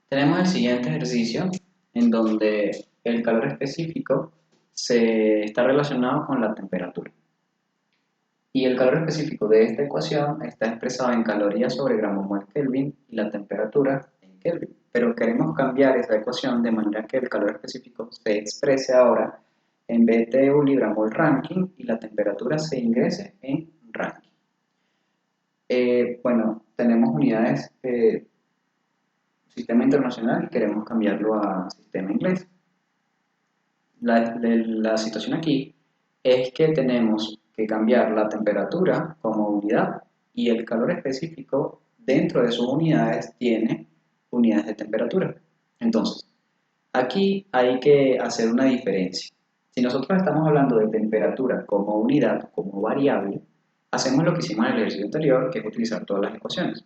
Tenemos el siguiente ejercicio en donde el calor específico se está relacionado con la temperatura. Y el calor específico de esta ecuación está expresado en calorías sobre gramo mol Kelvin y la temperatura en Kelvin. Pero queremos cambiar esa ecuación de manera que el calor específico se exprese ahora en BTU libra-mol Rankine y la temperatura se ingrese en Rankine. Bueno, tenemos unidades sistema internacional y queremos cambiarlo a sistema inglés. La situación aquí es que tenemos que cambiar la temperatura como unidad y el calor específico dentro de sus unidades tiene unidades de temperatura. Entonces, aquí hay que hacer una diferencia. Si nosotros estamos hablando de temperatura como unidad, como variable, hacemos lo que hicimos en el ejercicio anterior, que es utilizar todas las ecuaciones.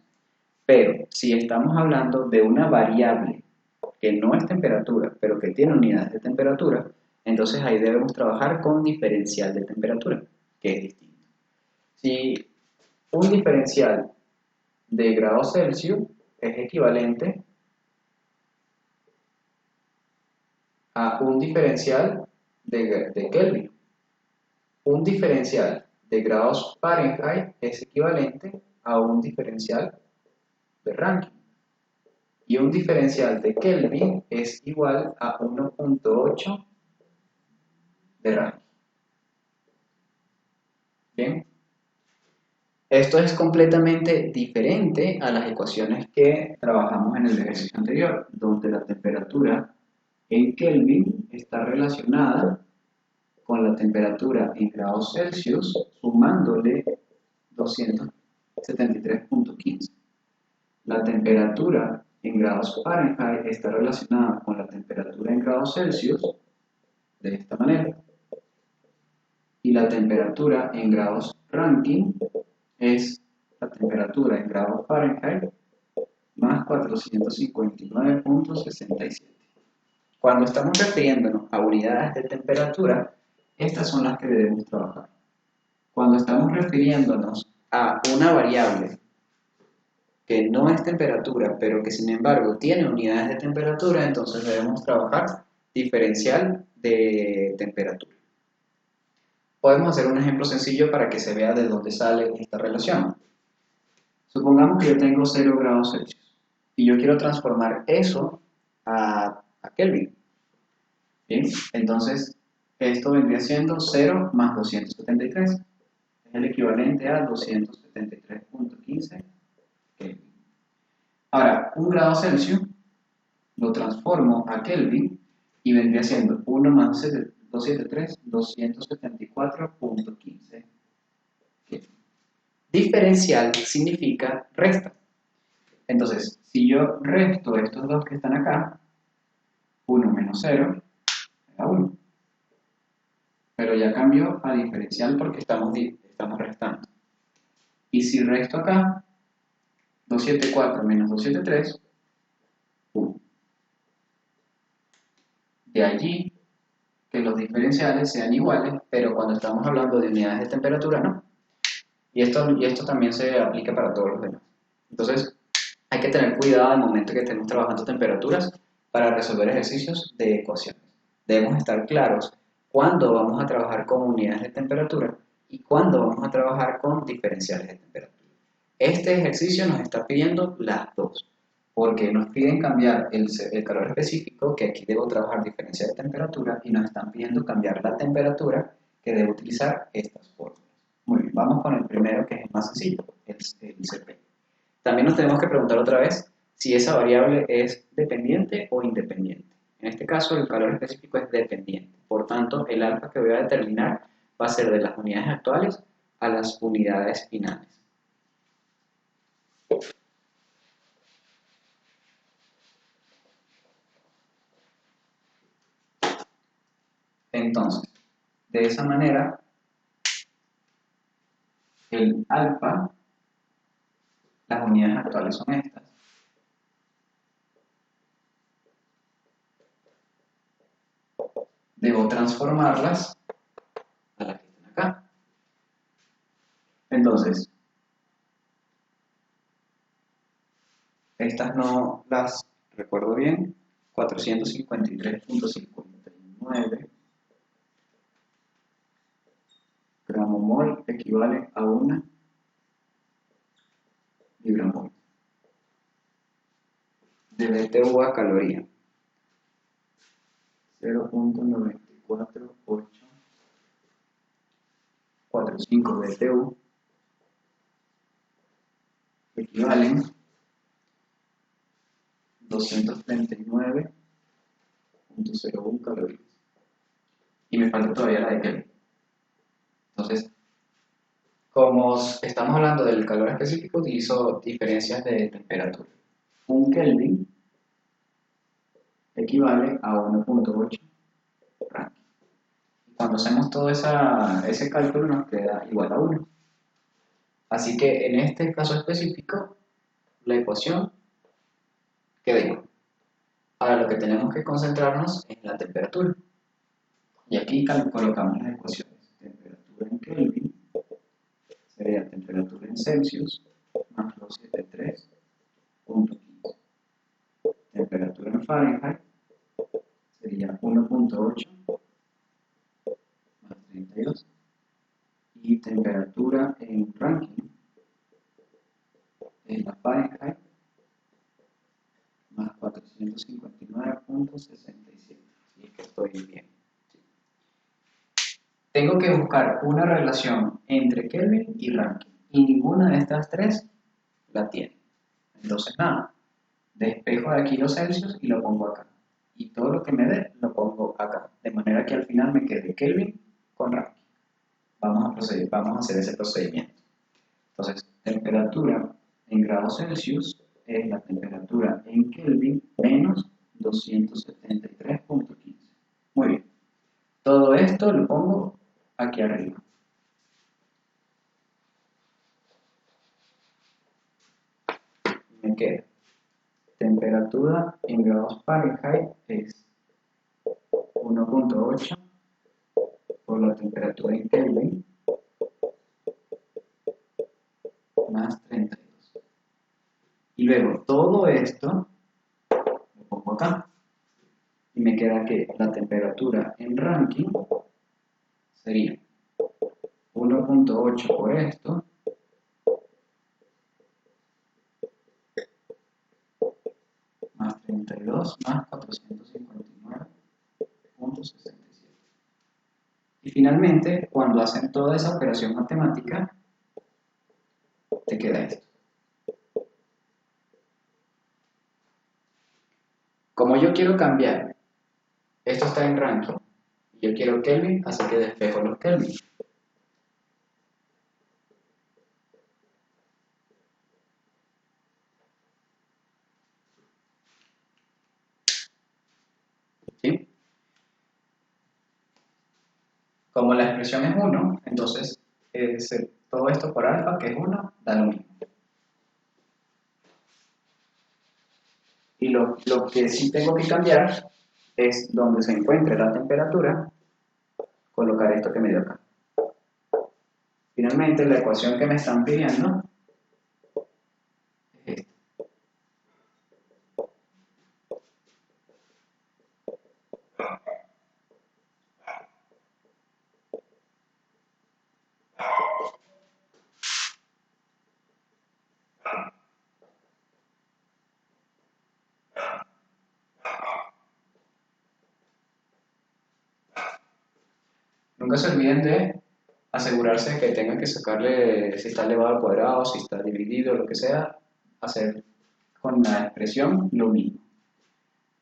Pero si estamos hablando de una variable que no es temperatura, pero que tiene unidades de temperatura, entonces ahí debemos trabajar con diferencial de temperatura, que es distinto. Si un diferencial de grados Celsius es equivalente a un diferencial de Kelvin. Un diferencial de grados Fahrenheit es equivalente a un diferencial de Rankine. Y un diferencial de Kelvin es igual a 1.8 de Rankine. Bien, esto es completamente diferente a las ecuaciones que trabajamos en el ejercicio anterior, donde la temperatura en Kelvin está relacionada con la temperatura en grados Celsius sumándole 273.15. La temperatura en grados Fahrenheit está relacionada con la temperatura en grados Celsius de esta manera. Y la temperatura en grados Rankine es la temperatura en grados Fahrenheit más 459.67. Cuando estamos refiriéndonos a unidades de temperatura, estas son las que debemos trabajar. Cuando estamos refiriéndonos a una variable que no es temperatura, pero que sin embargo tiene unidades de temperatura, entonces debemos trabajar diferencial de temperatura. Podemos hacer un ejemplo sencillo para que se vea de dónde sale esta relación. Supongamos que yo tengo 0 grados Celsius y yo quiero transformar eso a Kelvin. Bien, entonces esto vendría siendo 0 más 273. Es el equivalente a 273.15 Kelvin. Ahora, 1 grado Celsius lo transformo a Kelvin y vendría siendo 1 más 273, 274.15 Kelvin. Diferencial significa resta. Entonces, si yo resto estos dos que están acá, 1 menos 0 da 1. Pero ya cambió a diferencial porque estamos restando. Y si resto acá, 274 menos 273, 1. De allí que los diferenciales sean iguales, pero cuando estamos hablando de unidades de temperatura, no. Y esto también se aplica para todos los demás. Entonces, hay que tener cuidado al momento que estemos trabajando temperaturas para resolver ejercicios de ecuaciones. Debemos estar claros cuándo vamos a trabajar con unidades de temperatura y cuándo vamos a trabajar con diferenciales de temperatura. Este ejercicio nos está pidiendo las dos, porque nos piden cambiar el calor específico, que aquí debo trabajar diferencial de temperatura, y nos están pidiendo cambiar la temperatura, que debo utilizar estas fórmulas. Muy bien, vamos con el primero, que es el más sencillo, el CP. También nos tenemos que preguntar otra vez si esa variable es dependiente o independiente. En este caso, el calor específico es dependiente. Por tanto, el alfa que voy a determinar va a ser de las unidades actuales a las unidades finales. Entonces, de esa manera, el alfa, las unidades actuales son estas. Debo transformarlas a las que están acá. Entonces, estas no las recuerdo bien, 453.59 gramomol equivale a 1 libramol de BTU a caloría. 0.94845 BTU equivalen 239.01 calorías. Y me falta todavía la de Kelvin. Entonces, como estamos hablando del calor específico, utilizo diferencias de temperatura. Un Kelvin equivale a 1.8 Rankine. Cuando hacemos todo ese cálculo nos queda igual a 1. Así que en este caso específico, la ecuación queda igual. Ahora lo que tenemos que concentrarnos es en la temperatura. Y aquí colocamos las ecuaciones. Temperatura en Kelvin sería temperatura en Celsius más 273.15. Temperatura en Fahrenheit sería 1.8 más 32. Y temperatura en Rankine es la Fahrenheit más 459.67. Si es que estoy bien. Sí. Tengo que buscar una relación entre Kelvin y Rankine. Y ninguna de estas tres la tiene. Entonces nada, despejo de aquí los Celsius y lo pongo acá. Y todo lo que me dé lo pongo acá. De manera que al final me quede Kelvin con Rankine. Vamos a hacer ese procedimiento. Entonces, temperatura en grados Celsius es la temperatura en Kelvin menos 273.15. Muy bien. Todo esto lo pongo aquí arriba. Me queda temperatura en grados Fahrenheit es 1.8 por la temperatura en Kelvin más 32. Y luego todo esto lo pongo acá. Y me queda que la temperatura en Rankine sería 1.8 por esto más 32 más 459.67. Y finalmente, cuando hacen toda esa operación matemática, te queda esto. Como yo quiero cambiar, esto está en Rankine, y yo quiero Kelvin, así que despejo los Kelvin. ¿Sí? Como la expresión es 1, entonces todo esto por alfa, que es 1, da lo mismo. Y lo que sí tengo que cambiar es donde se encuentre la temperatura, colocar esto que me dio acá. Finalmente, la ecuación que me están pidiendo es esta. Nunca se olviden de asegurarse de que tengan que sacarle si está elevado al cuadrado, si está dividido, lo que sea, hacer con la expresión lo mismo.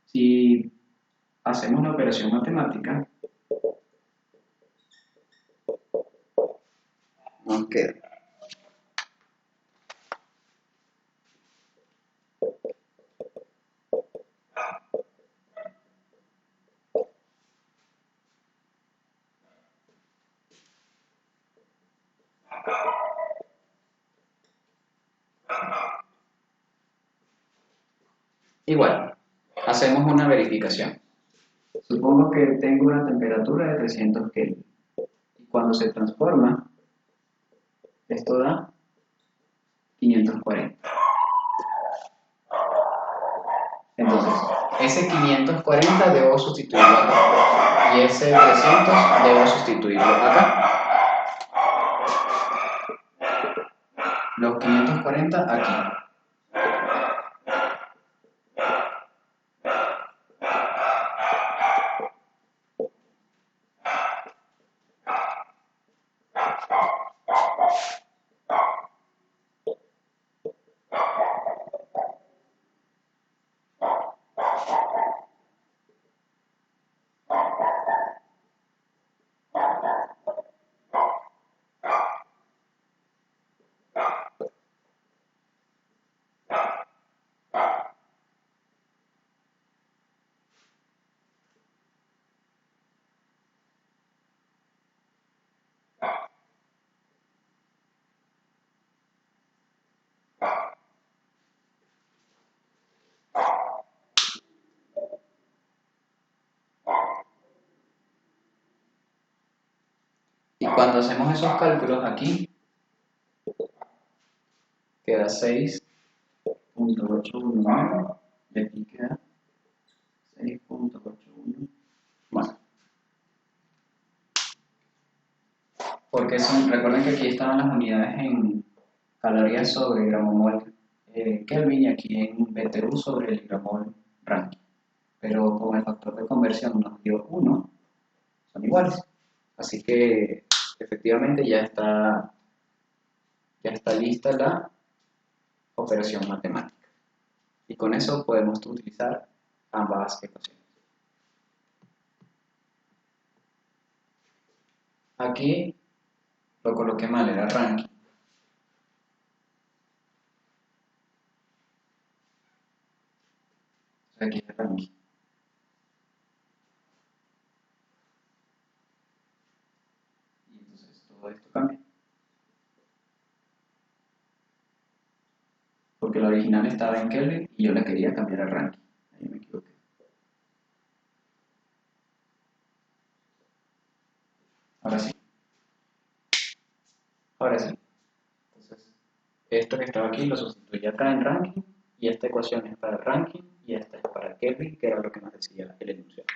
Si hacemos una operación matemática, nos queda igual. Hacemos una verificación. Supongo que tengo una temperatura de 300 Kelvin. Y cuando se transforma, esto da 540. Entonces, ese 540 debo sustituirlo acá. Y ese 300 debo sustituirlo acá. Los 540 aquí. Y cuando hacemos esos cálculos aquí, queda 6.819 y aquí queda 6.81. Bueno, porque recuerden que aquí estaban las unidades en calorías sobre gramomol Kelvin y aquí en BTU sobre el gramol Rankine. Pero con el factor de conversión nos dio 1, son iguales. Así que efectivamente ya está lista la operación matemática. Y con eso podemos utilizar ambas ecuaciones. Aquí lo coloqué mal, era Rankine. Aquí es Rankine. Y entonces todo esto cambia. Porque la original estaba en Kelvin y yo la quería cambiar a Rankine. Ahí me equivoqué. Ahora sí. Ahora sí. Entonces, esto que estaba aquí lo sustituí acá en Rankine y esta ecuación es para Rankine y esta es para Kelvin, que era lo que nos decía el enunciado.